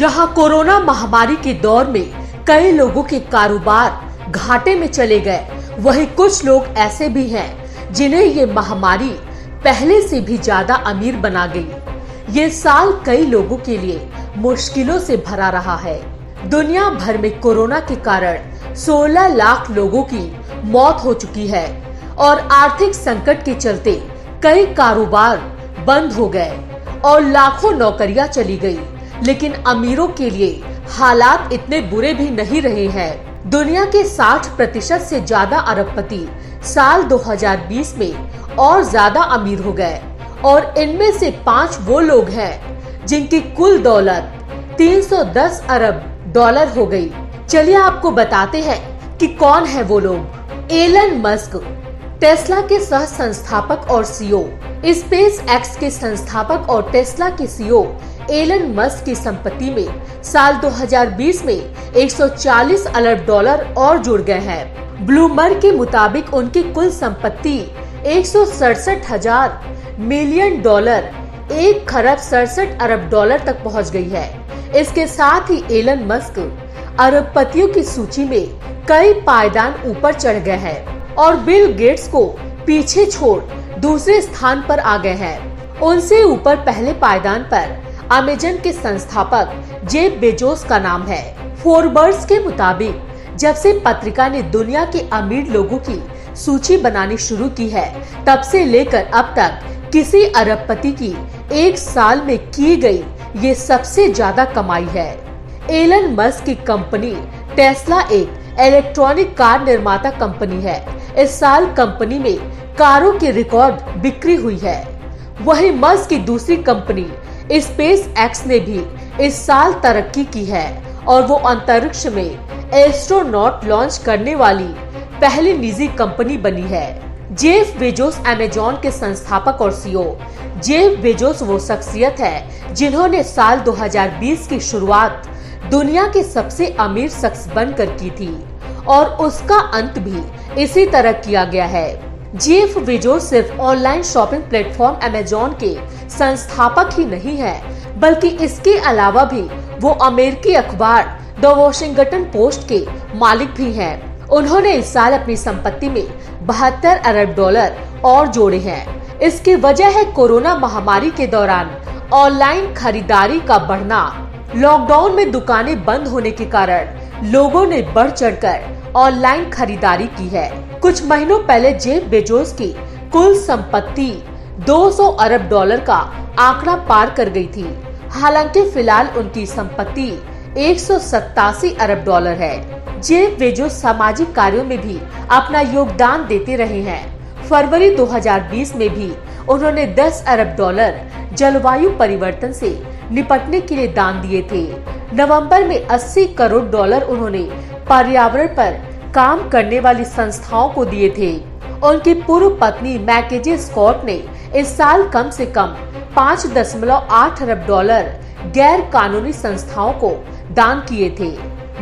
जहां कोरोना महामारी के दौर में कई लोगों के कारोबार घाटे में चले गए, वहीं कुछ लोग ऐसे भी हैं जिन्हें ये महामारी पहले से भी ज्यादा अमीर बना गई। ये साल कई लोगों के लिए मुश्किलों से भरा रहा है। दुनिया भर में कोरोना के कारण 16 लाख लोगों की मौत हो चुकी है और आर्थिक संकट के चलते कई कारोबार बंद हो गए और लाखों नौकरियां चली गई। लेकिन अमीरों के लिए हालात इतने बुरे भी नहीं रहे हैं। दुनिया के 60% से ज्यादा अरबपति साल 2020 में और ज्यादा अमीर हो गए और इनमें से 5 वो लोग हैं जिनकी कुल दौलत 310 अरब डॉलर हो गई। चलिए आपको बताते हैं कि कौन है वो लोग। एलन मस्क, टेस्ला के सह संस्थापक और सीईओ। स्पेस एक्स के संस्थापक और टेस्ला के सीईओ एलन मस्क की संपत्ति में साल 2020 में 140 अरब डॉलर और जुड़ गए हैं। ब्लूमबर्ग के मुताबिक उनकी कुल संपत्ति 167,000 मिलियन डॉलर 1 खरब 67 अरब डॉलर तक पहुंच गई है। इसके साथ ही एलन मस्क अरबपतियों की सूची में कई पायदान ऊपर चढ़ गए हैं और बिल गेट्स को पीछे छोड़ दूसरे स्थान पर आ गए हैं। उनसे ऊपर पहले पायदान पर अमेजन के संस्थापक जेफ बेजोस का नाम है। फोर्ब्स के मुताबिक जब से पत्रिका ने दुनिया के अमीर लोगों की सूची बनानी शुरू की है, तब से लेकर अब तक किसी अरबपति की एक साल में की गई ये सबसे ज्यादा कमाई है। एलन मस्क की कंपनी टेस्ला एक इलेक्ट्रॉनिक कार निर्माता कंपनी है। इस साल कंपनी में कारों की रिकॉर्ड बिक्री हुई है। वहीं मस्क की दूसरी कंपनी स्पेस एक्स ने भी इस साल तरक्की की है और वो अंतरिक्ष में एस्ट्रोनॉट लॉन्च करने वाली पहली निजी कंपनी बनी है। जेफ बेजोस, अमेजॉन के संस्थापक और सीईओ। जेफ बेजोस वो शख्सियत है जिन्होंने साल 2020 की शुरुआत दुनिया के सबसे अमीर शख्स बनकर की थी और उसका अंत भी इसी तरह किया गया है। जेफ बेजोस सिर्फ ऑनलाइन शॉपिंग प्लेटफॉर्म अमेजॉन के संस्थापक ही नहीं है, बल्कि इसके अलावा भी वो अमेरिकी अखबार द वॉशिंगटन पोस्ट के मालिक भी हैं। उन्होंने इस साल अपनी संपत्ति में 72 अरब डॉलर और जोड़े हैं। इसकी वजह है कोरोना महामारी के दौरान ऑनलाइन खरीदारी का बढ़ना। लॉकडाउन में दुकानें बंद होने के कारण लोगों ने बढ़ चढ़कर ऑनलाइन खरीदारी की है। कुछ महीनों पहले जेफ बेजोस की कुल संपत्ति 200 अरब डॉलर का आंकड़ा पार कर गई थी। हालांकि फिलहाल उनकी संपत्ति 187 अरब डॉलर है। जेफ बेजोस सामाजिक कार्यों में भी अपना योगदान देते रहे हैं। फरवरी 2020 में भी उन्होंने 10 अरब डॉलर जलवायु परिवर्तन से निपटने के लिए दान दिए थे। नवंबर में 80 करोड़ डॉलर उन्होंने पर्यावरण पर काम करने वाली संस्थाओं को दिए थे। उनकी पूर्व पत्नी मैकेजी स्कॉट ने इस साल कम से कम 5.8 अरब डॉलर गैर कानूनी संस्थाओं को दान किए थे।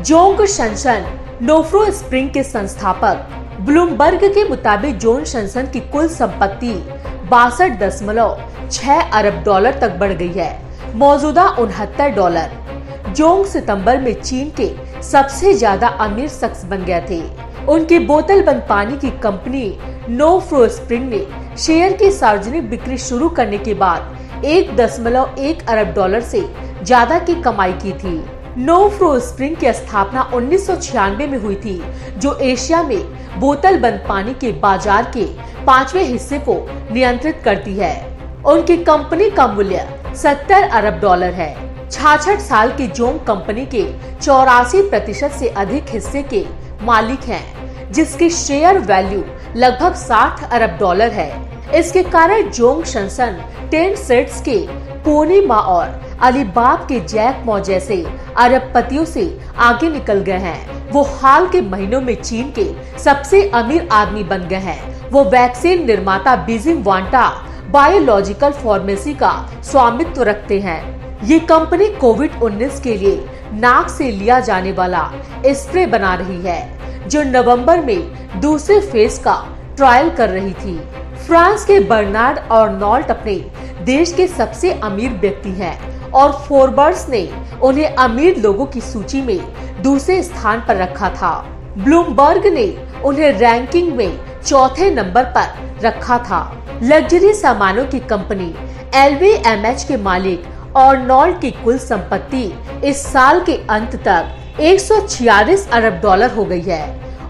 जोंग शनसन, नोफ्रो स्प्रिंग के संस्थापक। ब्लूमबर्ग के मुताबिक जोन शनसन की कुल संपत्ति 62.6 अरब डॉलर तक बढ़ गई है, मौजूदा 69 डॉलर। जोंग सितंबर में चीन के सबसे ज्यादा अमीर शख्स बन गए थे। उनकी बोतल बंद पानी की कंपनी नोफ्रो स्प्रिंग ने शेयर की सार्वजनिक बिक्री शुरू करने के बाद 1.1 अरब डॉलर से ज्यादा की कमाई की थी। नोफ्रो स्प्रिंग की स्थापना 1996 में हुई थी, जो एशिया में बोतल बंद पानी के बाजार के 5वें हिस्से को नियंत्रित करती है। उनकी कंपनी का मूल्य 70 अरब डॉलर है। 66 साल की जोंग कंपनी के 84% से अधिक हिस्से के मालिक हैं, जिसकी शेयर वैल्यू लगभग 60 अरब डॉलर है। इसके कारण जोंग शनसन टेंसेंट के पोनी मा और अलीबाब के जैक मॉ जैसे अरबपतियों से आगे निकल गए हैं। वो हाल के महीनों में चीन के सबसे अमीर आदमी बन गए हैं। वो वैक्सीन निर्माता बीजिंग वांटा बायोलॉजिकल फार्मेसी का स्वामित्व रखते हैं। ये कंपनी कोविड-19 के लिए नाक से लिया जाने वाला स्प्रे बना रही है, जो नवंबर में दूसरे फेज का ट्रायल कर रही थी। फ्रांस के बर्नार्ड आर्नोल्ट अपने देश के सबसे अमीर व्यक्ति हैं और फोर्ब्स ने उन्हें अमीर लोगों की सूची में दूसरे स्थान पर रखा था। ब्लूमबर्ग ने उन्हें रैंकिंग में चौथे नंबर पर रखा था। लग्जरी सामानों की कंपनी LVMH के मालिक आर्नोल्ड की कुल संपत्ति इस साल के अंत तक 146 अरब डॉलर हो गई है।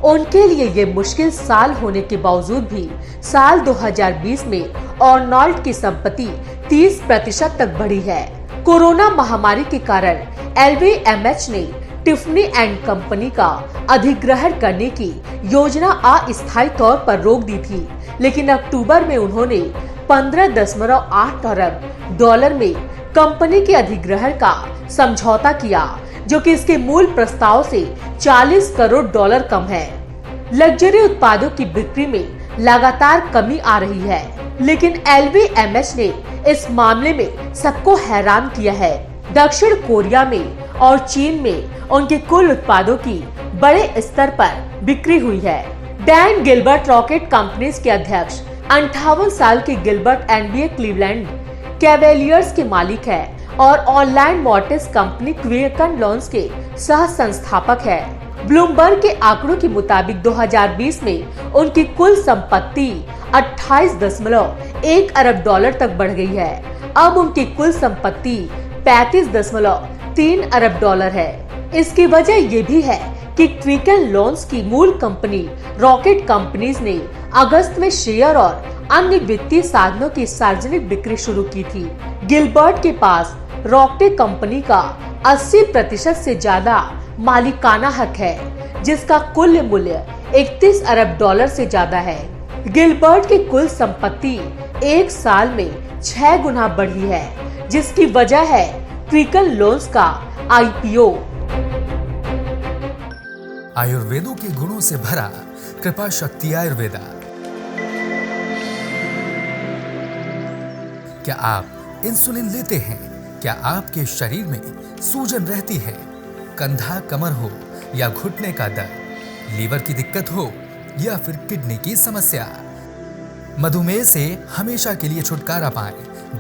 उनके लिए ये मुश्किल साल होने के बावजूद भी साल 2020 में आर्नोल्ड की संपत्ति 30% तक बढ़ी है। कोरोना महामारी के कारण LVMH ने टिफनी एंड कंपनी का अधिग्रहण करने की योजना अस्थायी तौर पर रोक दी थी, लेकिन अक्टूबर में उन्होंने 15.8 अरब डॉलर में कंपनी के अधिग्रहण का समझौता किया, जो कि इसके मूल प्रस्ताव से 40 करोड़ डॉलर कम है। लग्जरी उत्पादों की बिक्री में लगातार कमी आ रही है, लेकिन LVMH ने इस मामले में सबको हैरान किया है। दक्षिण कोरिया में और चीन में उनके कुल उत्पादों की बड़े स्तर पर बिक्री हुई है। डैन गिलबर्ट रॉकेट कंपनीज के अध्यक्ष 58 साल के गिलबर्ट NBA क्लीवलैंड कैवेलियर्स के मालिक है और online mortis company quicken loans के सह संस्थापक है। ब्लूमबर्ग के आंकड़ों के मुताबिक 2020 में उनकी कुल संपत्ति 28.1 अरब डॉलर तक बढ़ गई है। अब उनकी कुल संपत्ति 35.3 अरब डॉलर है। इसकी वजह ये भी है कि क्विकन लोन्स की मूल कंपनी रॉकेट कंपनीज ने अगस्त में शेयर और अन्य वित्तीय साधनों की सार्वजनिक बिक्री शुरू की थी। गिलबर्ट के पास रॉकेट कंपनी का 80% से ज्यादा मालिकाना हक है, जिसका कुल मूल्य 31 अरब डॉलर से ज्यादा है। गिलबर्ट की कुल संपत्ति एक साल में 6 गुना बढ़ी है, जिसकी वजह है क्विकन लोन्स का IPO। आयुर्वेदों के गुणों से भरा कृपा शक्ति आयुर्वेदा। क्या आप इंसुलिन लेते हैं? क्या आपके शरीर में सूजन रहती है? कंधा कमर हो या घुटने का दर्द, लीवर की दिक्कत हो या फिर किडनी की समस्या, मधुमेह से हमेशा के लिए छुटकारा पाएं,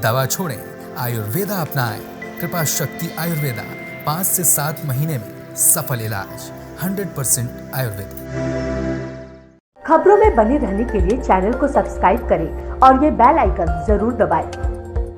दवा छोड़ें, आयुर्वेदा अपनाएं। कृपा शक्ति आयुर्वेदा 5 से 7 महीने में सफल इलाज, 100% आयुर्वेद। खबरों में बने रहने के लिए चैनल को सब्सक्राइब करें और ये बेल आइकन जरूर दबाएं।